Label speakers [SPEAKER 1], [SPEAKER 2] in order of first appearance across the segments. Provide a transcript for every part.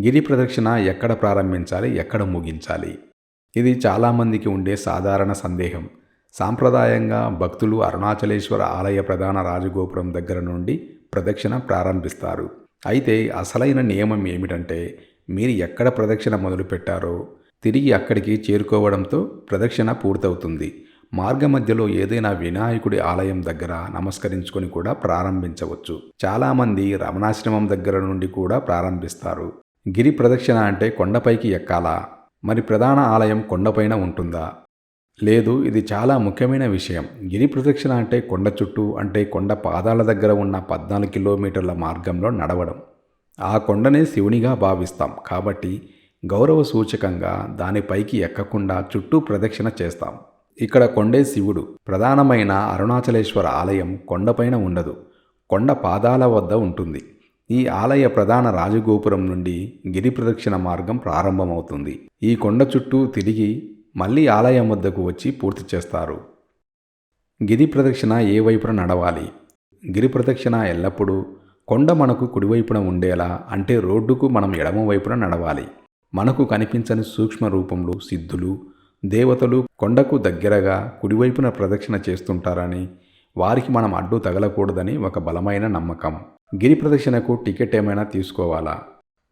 [SPEAKER 1] గిరి ప్రదక్షిణ ఎక్కడ ప్రారంభించాలి, ఎక్కడ ముగించాలి? ఇది చాలామందికి ఉండే సాధారణ సందేహం. సాంప్రదాయంగా భక్తులు అరుణాచలేశ్వర ఆలయ ప్రధాన రాజగోపురం దగ్గర నుండి ప్రదక్షిణ ప్రారంభిస్తారు. అయితే అసలైన నియమం ఏమిటంటే, మీరు ఎక్కడ ప్రదక్షిణ మొదలుపెట్టారో తిరిగి అక్కడికి చేరుకోవడంతో ప్రదక్షిణ పూర్తవుతుంది. మార్గమధ్యలో ఏదైనా వినాయకుడి ఆలయం దగ్గర నమస్కరించుకొని కూడా ప్రారంభించవచ్చు. చాలామంది రమణాశ్రమం దగ్గర నుండి కూడా ప్రారంభిస్తారు. గిరి ప్రదక్షిణ అంటే కొండపైకి ఎక్కాలా? మరి ప్రధాన ఆలయం కొండపైన ఉంటుందా? లేదు, ఇది చాలా ముఖ్యమైన విషయం. గిరి ప్రదక్షిణ అంటే కొండ చుట్టూ, అంటే కొండ పాదాల దగ్గర ఉన్న 14 కిలోమీటర్ల మార్గంలో నడవడం. ఆ కొండనే శివునిగా భావిస్తాం కాబట్టి గౌరవ సూచకంగా దానిపైకి ఎక్కకుండా చుట్టూ ప్రదక్షిణ చేస్తాం. ఇక్కడ కొండే శివుడు. ప్రధానమైన అరుణాచలేశ్వర ఆలయం కొండపైన ఉండదు, కొండ పాదాల వద్ద ఉంటుంది. ఈ ఆలయ ప్రధాన రాజగోపురం నుండి గిరి ప్రదక్షిణ మార్గం ప్రారంభమవుతుంది. ఈ కొండ చుట్టూ తిరిగి మళ్ళీ ఆలయం వద్దకు వచ్చి పూర్తి చేస్తారు. గిరి ప్రదక్షిణ ఏ వైపున నడవాలి? గిరి ప్రదక్షిణ ఎల్లప్పుడూ కొండ మనకు కుడివైపున ఉండేలా, అంటే రోడ్డుకు మనం ఎడమ వైపున నడవాలి. మనకు కనిపించని సూక్ష్మ రూపంలో సిద్ధులు, దేవతలు కొండకు దగ్గరగా కుడివైపున ప్రదక్షిణ చేస్తుంటారని, వారికి మనం అడ్డు తగలకూడదని ఒక బలమైన నమ్మకం. గిరి ప్రదక్షిణకు టికెట్ ఏమైనా తీసుకోవాలా?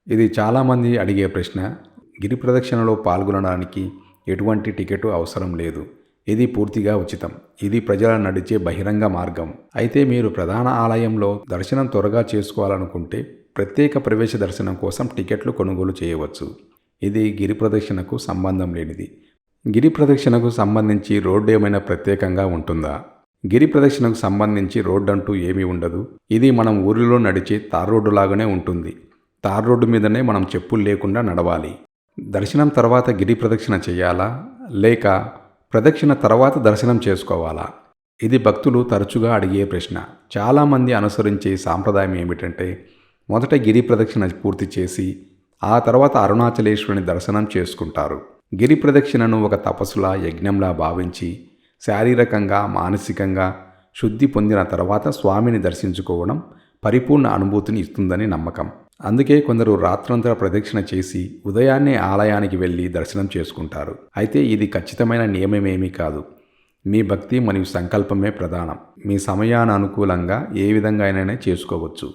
[SPEAKER 1] ఇది చాలామంది అడిగే ప్రశ్న. గిరి ప్రదక్షిణలో పాల్గొనడానికి ఎటువంటి టికెట్ అవసరం లేదు. ఇది పూర్తిగా ఉచితం. ఇది ప్రజల నడిచే బహిరంగ మార్గం. అయితే మీరు ప్రధాన ఆలయంలో దర్శనం త్వరగా చేసుకోవాలనుకుంటే ప్రత్యేక ప్రవేశ దర్శనం కోసం టికెట్లు కొనుగోలు చేయవచ్చు. ఇది గిరి ప్రదక్షిణకు సంబంధం లేనిది. గిరి ప్రదక్షిణకు సంబంధించి రోడ్డు ఏమైనా ప్రత్యేకంగా ఉంటుందా? గిరి ప్రదక్షిణకు సంబంధించి రోడ్డు అంటూ ఏమీ ఉండదు. ఇది మనం ఊరిలో నడిచే తార్ రోడ్డు లాగానే ఉంటుంది. తార్ రోడ్డు మీదనే మనం చెప్పులు లేకుండా నడవాలి. దర్శనం తర్వాత గిరి ప్రదక్షిణ చేయాలా, లేక ప్రదక్షిణ తర్వాత దర్శనం చేసుకోవాలా? ఇది భక్తులు తరచుగా అడిగే ప్రశ్న. చాలామంది అనుసరించే సాంప్రదాయం ఏమిటంటే, మొదట గిరి ప్రదక్షిణ పూర్తి చేసి ఆ తర్వాత అరుణాచలేశ్వరుని దర్శనం చేసుకుంటారు. గిరి ప్రదక్షిణను ఒక తపస్సులా, యజ్ఞంలా భావించి శారీరకంగా, మానసికంగా శుద్ధి పొందిన తర్వాత స్వామిని దర్శించుకోవడం పరిపూర్ణ అనుభూతిని ఇస్తుందని నమ్మకం. అందుకే కొందరు రాత్రంతా ప్రదక్షిణ చేసి ఉదయాన్నే ఆలయానికి వెళ్ళి దర్శనం చేసుకుంటారు. అయితే ఇది ఖచ్చితమైన నియమమేమీ కాదు. మీ భక్తి మరియు సంకల్పమే ప్రధానం. మీ సమయానుకూలంగా ఏ విధంగా అయినా చేసుకోవచ్చు.